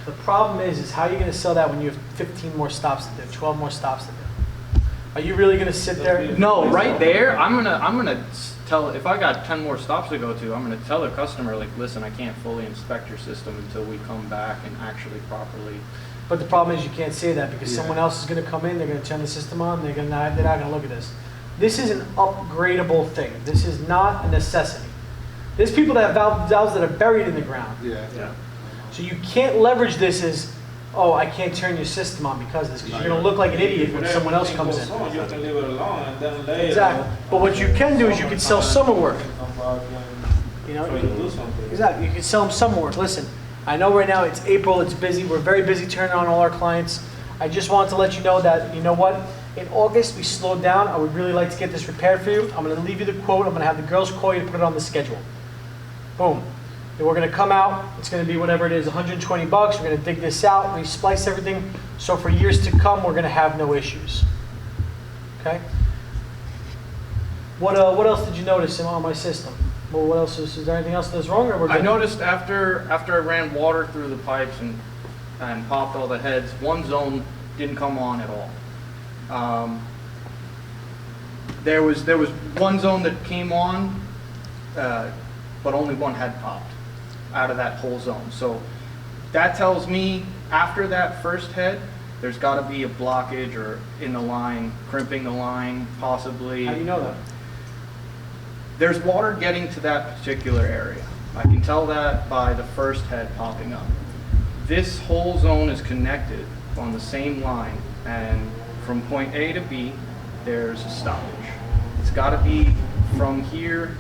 The problem is how are you going to sell that when you have 15 more stops to do, 12 more stops to do? Are you really going to sit there? No, right there, I'm gonna tell, if I got 10 more stops to go to, I'm gonna tell the customer, like, listen, I can't fully inspect your system until we come back and actually properly. But the problem is you can't say that because someone else is going to come in, they're going to turn the system on, they're not going to look at this. This is an upgradable thing. This is not a necessity. There's people that have valves that are buried in the ground. Yeah. So you can't leverage this as, oh, I can't turn your system on because of this, because you're going to look like an idiot when someone else comes in. You can leave it alone and then later. Exactly. But what you can do is you can sell summer work. You know, exactly. You can sell them summer work. Listen, I know right now it's April, it's busy. We're very busy turning on all our clients. I just wanted to let you know that, you know what? In August, we slowed down. I would really like to get this repaired for you. I'm going to leave you the quote. I'm going to have the girls call you to put it on the schedule. Boom. Then we're going to come out. It's going to be whatever it is, 120 bucks. We're going to dig this out, re-splice everything. So for years to come, we're going to have no issues. Okay? What else did you notice on my system? Well, what else is there anything else that's wrong? Or we're good? I noticed after I ran water through the pipes and popped all the heads, one zone didn't come on at all. There was one zone that came on, but only one head popped out of that whole zone. So that tells me after that first head, there's got to be a blockage or in the line, crimping the line, possibly. How do you know that? There's water getting to that particular area. I can tell that by the first head popping up. This whole zone is connected on the same line, and from point A to B, there's a stoppage. It's got to be from here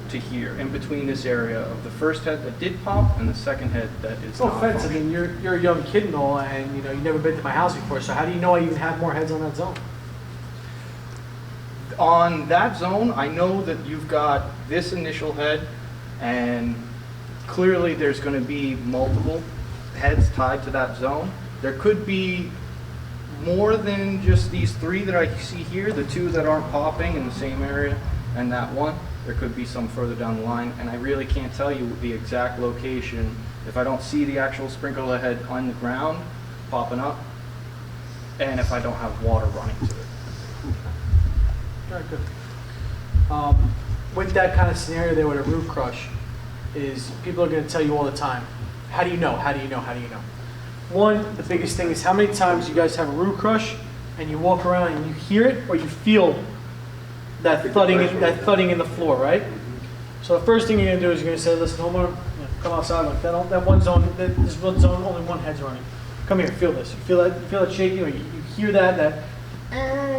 to here, in between this area of the first head that did pop and the second head that is No not. offense, I mean, you're a young kid and all, and you know, you've never been to my house before, so how do you know I even have more heads on that zone? On that zone, I know that you've got this initial head, and clearly there's going to be multiple heads tied to that zone. There could be more than just these three that I see here, the two that aren't popping in the same area, and that one. There could be some further down the line, and I really can't tell you the exact location if I don't see the actual sprinkler head on the ground popping up, and if I don't have water running to it. All right, good. With that kind of scenario there with a roof crush, is people are going to tell you all the time, how do you know, how do you know, how do you know? One, the biggest thing is how many times you guys have a roof crush and you walk around and you hear it or you feel that thudding in the floor, right? So the first thing you're going to do is you're going to say, listen, homeowner, come outside, look, that one zone, this one zone, only one head's running. Come here, feel this. You feel that shaking, or you hear that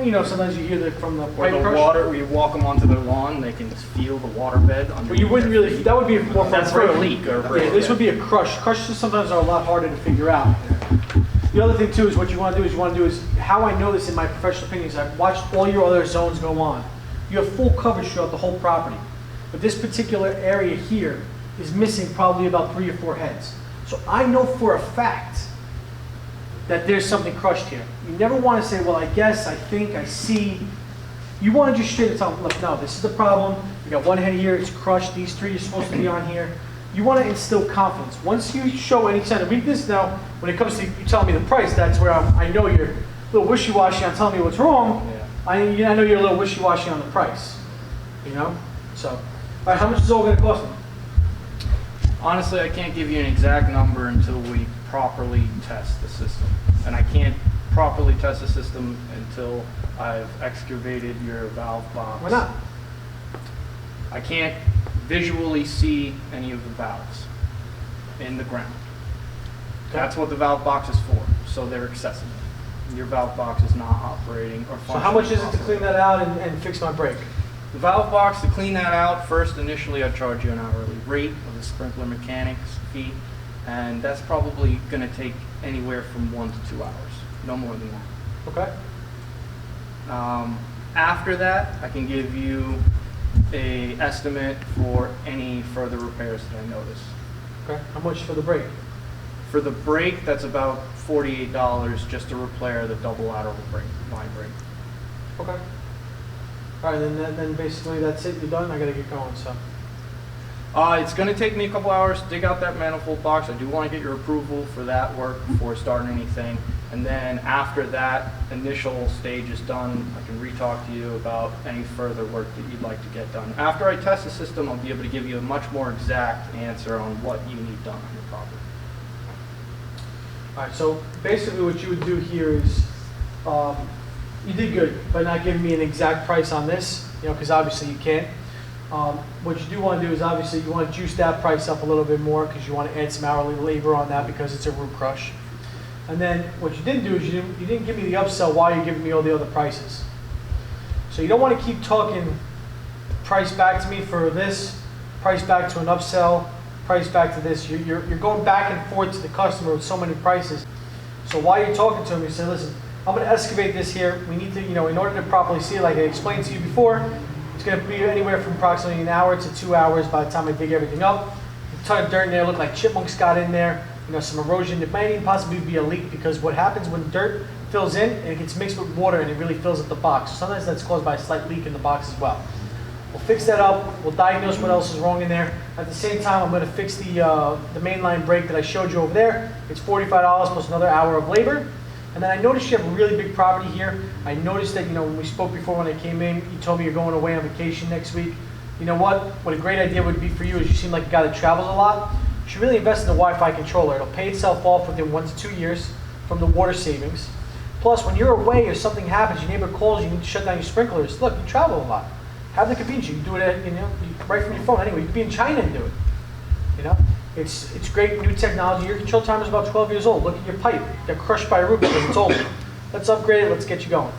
you know, sometimes you hear from the pipe crush. Water, we walk them onto the lawn, they can feel the water bed. But you wouldn't really, that would be more for a leak. Or yeah, this would be a crush. Crushes sometimes are a lot harder to figure out. The other thing too is what you want to do is how I know this in my professional opinion is I've watched all your other zones go on. You have full coverage throughout the whole property. But this particular area here is missing probably about 3 or 4 heads. So I know for a fact that there's something crushed here. You never want to say, well, I guess, I think, I see. You want to just straight up tell them, look, no, this is the problem. You got one head here, it's crushed. These 3 are supposed to be on here. You want to instill confidence. Once you show any sign of weakness, now, when it comes to you telling me the price, that's where I know you're a little wishy-washy on telling me what's wrong. Yeah. I know you're a little wishy-washy on the price. You know? So, all right, how much is it all going to cost me? Honestly, I can't give you an exact number until we properly test the system. And I can't properly test the system until I've excavated your valve box. Why not? I can't visually see any of the valves in the ground. That's what the valve box is for, so they're accessible. Your valve box is not operating or functioning. So how much is it to clean that out and fix my break? The valve box, to clean that out, first initially I'd charge you an hourly rate of the sprinkler mechanics fee, and that's probably going to take anywhere from 1 to 2 hours, no more than that. Okay. After that, I can give you an estimate for any further repairs that I notice. Okay. How much for the break? For the brake, that's about $48 just to repair the double lateral brake, line brake. Okay. All right, then basically that's it. You're done. I got to get going. So. It's gonna take me a couple hours to dig out that manifold box. I do wanna get your approval for that work before starting anything. And then after that initial stage is done, I can re-talk to you about any further work that you'd like to get done. After I test the system, I'll be able to give you a much more exact answer on what you need done on your property. All right, so basically what you would do here is, you did good by not giving me an exact price on this, you know, because obviously you can't. What you do want to do is obviously you want to juice that price up a little bit more because you want to add some hourly labor on that because it's a root crush. And then what you didn't do is you didn't give me the upsell while you're giving me all the other prices. So you don't want to keep talking price back to me for this, price back to an upsell, price back to this. You're going back and forth to the customer with so many prices. So while you're talking to him, you say, listen, I'm going to excavate this here. We need to, you know, in order to properly see it, like I explained to you before, it's going to be anywhere from approximately an hour to 2 hours by the time I dig everything up. A ton of dirt in there, look like chipmunks got in there. You know, some erosion. It might even possibly be a leak because what happens when dirt fills in and it gets mixed with water and it really fills up the box. So sometimes that's caused by a slight leak in the box as well. We'll fix that up. We'll diagnose what else is wrong in there. At the same time, I'm going to fix the mainline break that I showed you over there. It's $45 plus another hour of labor. And then I noticed you have a really big property here. I noticed that, you know, when we spoke before when I came in, you told me you're going away on vacation next week. You know what? What a great idea would be for you is you seem like a guy that travels a lot. You should really invest in the Wi-Fi controller. It'll pay itself off within 1 to 2 years from the water savings. Plus, when you're away or something happens, your neighbor calls, you need to shut down your sprinklers. Look, you travel a lot. Have the convenience. You can do it, you know, right from your phone. Anyway, you can be in China and do it. You know, it's great new technology. Your control timer is about 12 years old. Look at your pipe. Got crushed by a root because it's old. Let's upgrade it. Let's get you going.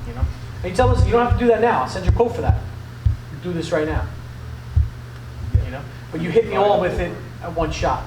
You know, and you tell us you don't have to do that now. I'll send you a quote for that. Do this right now. You know, but you hit me all with it at one shot.